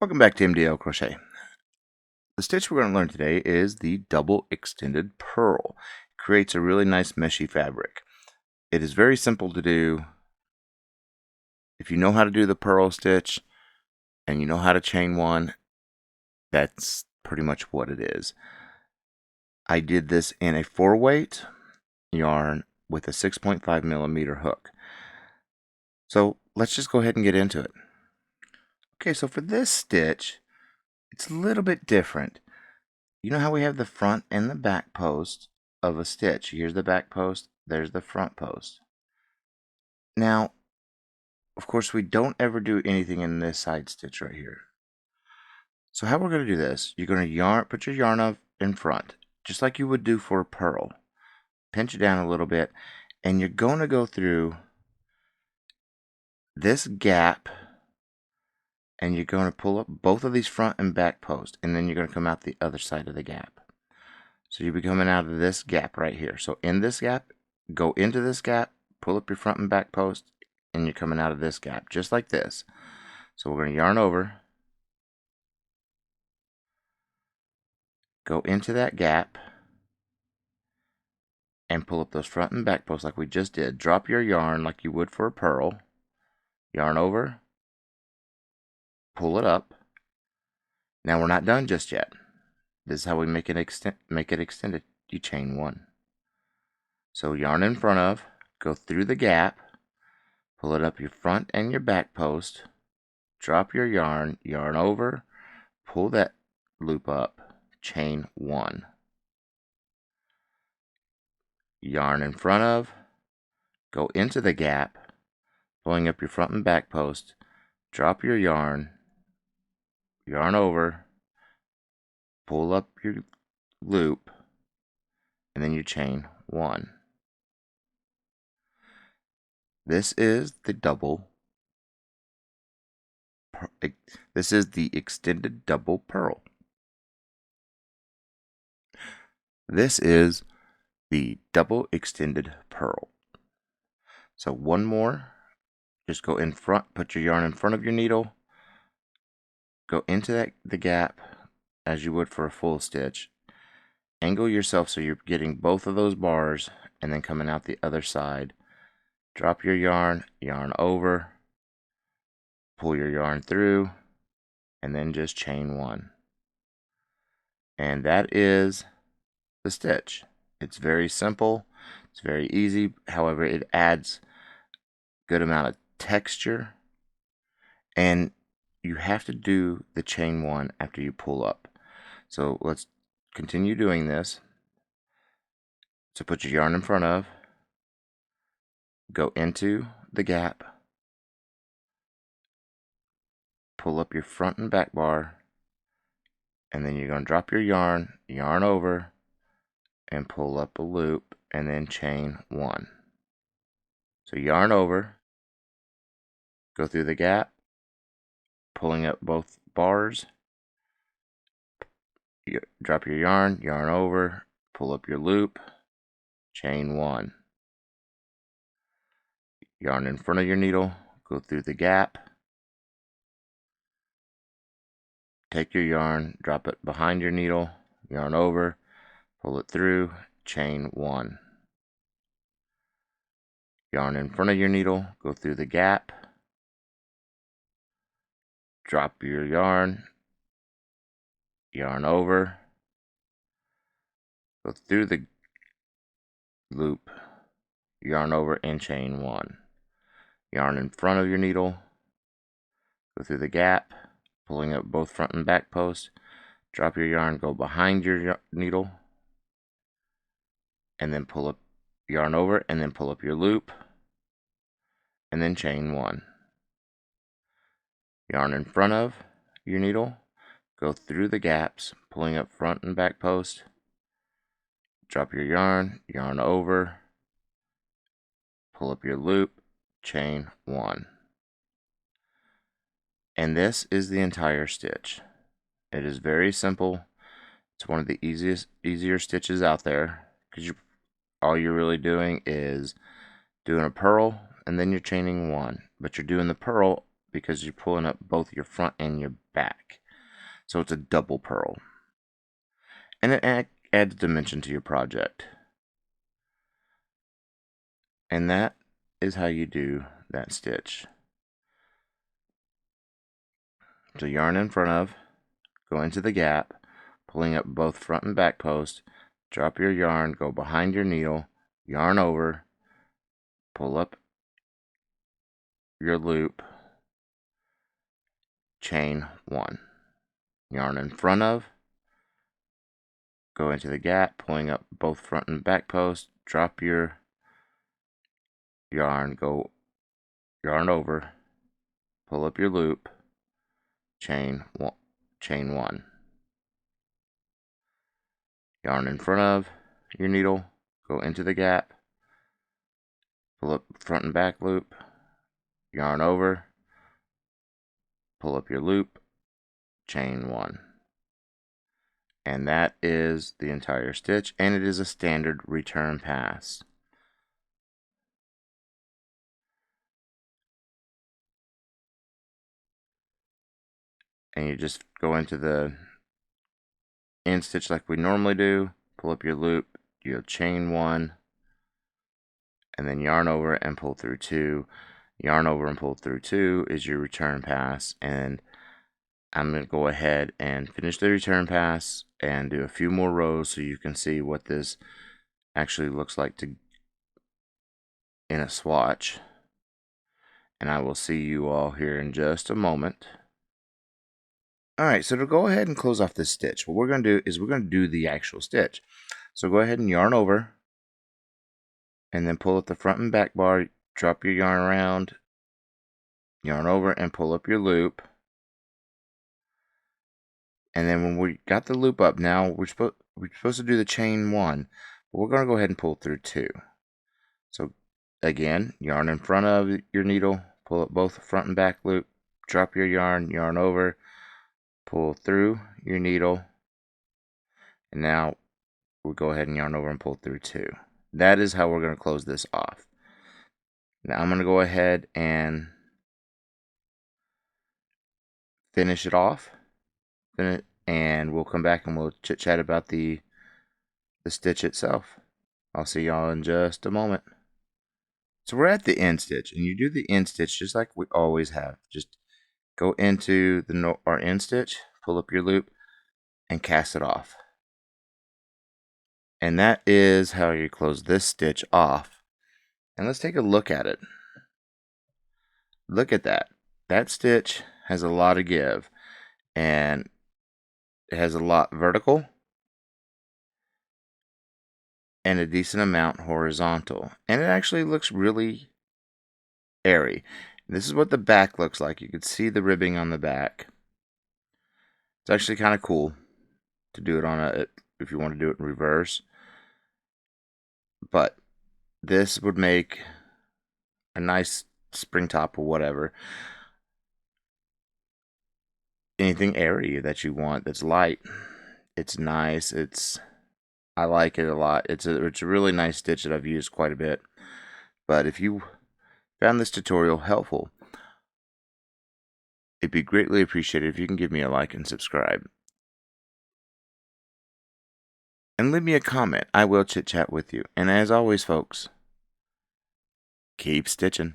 Welcome back to MDL Crochet. The stitch we're going to learn today is the double extended purl. It creates a really nice meshy fabric. It is very simple to do. If you know how to do the purl stitch and you know how to chain one, that's pretty much what it is. I did this in a 4-weight yarn with a 6.5mm hook. So let's just go ahead and get into it. Okay, so for this stitch, it's a little bit different. You know how we have the front and the back post of a stitch. Here's the back post, there's the front post. Now, of course, we don't ever do anything in this side stitch right here. So how we're going to do this, you're going to put your yarn up in front, just like you would do for a purl. Pinch it down a little bit, and you're going to go through this gap, and you're going to pull up both of these front and back posts, and then you're going to come out the other side of the gap. So you'll be coming out of this gap right here. So in this gap, go into this gap, pull up your front and back post, and you're coming out of this gap, just like this. So we're going to yarn over, go into that gap, and pull up those front and back posts like we just did. Drop your yarn like you would for a purl, yarn over, pull it up. Now we're not done just yet. This is how we make it extended. You chain one. So yarn in front of, go through the gap, pull it up your front and your back post, drop your yarn, yarn over, pull that loop up, chain one. Yarn in front of, go into the gap, pulling up your front and back post, drop your yarn, yarn over, pull up your loop, and then you chain one. This is the extended double purl. This is the double extended purl. So one more, just go in front, put your yarn in front of your needle, go into the gap as you would for a full stitch, angle yourself so you're getting both of those bars, and then coming out the other side. Drop your yarn, yarn over, pull your yarn through, and then just chain one. And that is the stitch. It's very simple, it's very easy. However, it adds a good amount of texture, and you have to do the chain one after you pull up. So let's continue doing this. So put your yarn in front of, go into the gap, pull up your front and back bar, and then you're going to drop your yarn, yarn over, and pull up a loop, and then chain one. So yarn over, go through the gap, pulling up both bars, drop your yarn, yarn over, pull up your loop, chain one. Yarn in front of your needle, go through the gap, take your yarn, drop it behind your needle, yarn over, pull it through, chain one. Yarn in front of your needle, go through the gap, drop your yarn, yarn over, go through the loop, yarn over, and chain one. Yarn in front of your needle, go through the gap, pulling up both front and back posts, drop your yarn, go behind your needle, and then pull up, yarn over, and then pull up your loop, and then chain one. Yarn in front of your needle, go through the gaps, pulling up front and back post, drop your yarn, yarn over, pull up your loop, chain one. And this is the entire stitch. It is very simple. It's one of the easier stitches out there, because all you're really doing is doing a purl, and then you're chaining one. But you're doing the purl because you're pulling up both your front and your back. So it's a double purl. And it adds dimension to your project. And that is how you do that stitch. So yarn in front of, go into the gap, pulling up both front and back post, drop your yarn, go behind your needle, yarn over, pull up your loop, chain 1. Yarn in front of, go into the gap, pulling up both front and back post, drop your yarn, go yarn over, pull up your loop, chain 1. Yarn in front of your needle, go into the gap, pull up front and back loop, yarn over, pull up your loop, chain 1. And that is the entire stitch, and it is a standard return pass. And you just go into the end stitch like we normally do, pull up your loop, you'll chain 1, and then yarn over and pull through 2. Yarn over and pull through 2 is your return pass, and I'm going to go ahead and finish the return pass and do a few more rows so you can see what this actually looks like in a swatch. And I will see you all here in just a moment. Alright, so to go ahead and close off this stitch, what we're going to do is we're going to do the actual stitch. So go ahead and yarn over, and then pull up the front and back bar, drop your yarn around, yarn over, and pull up your loop. And then when we got the loop up, now we're supposed to do the chain 1, but we're going to go ahead and pull through 2. So again, yarn in front of your needle, pull up both front and back loop, drop your yarn, yarn over, pull through your needle, and now we'll go ahead and yarn over and pull through 2. That is how we're going to close this off. Now I'm going to go ahead and finish it off, and we'll come back and we'll chit chat about the stitch itself. I'll see y'all in just a moment. So we're at the end stitch, and you do the end stitch just like we always have. Just go into our end stitch, pull up your loop, and cast it off. And that is how you close this stitch off. And let's take a look at it. Look at that. That stitch has a lot of give, and it has a lot vertical and a decent amount horizontal, and it actually looks really airy. This is what the back looks like. You can see the ribbing on the back. It's actually kind of cool to do it if you want to do it in reverse, but this would make a nice spring top or whatever. Anything airy that you want that's light. It's nice. I like it a lot. It's a really nice stitch that I've used quite a bit. But if you found this tutorial helpful, it'd be greatly appreciated if you can give me a like and subscribe. And leave me a comment. I will chit chat with you. And as always, folks, keep stitching.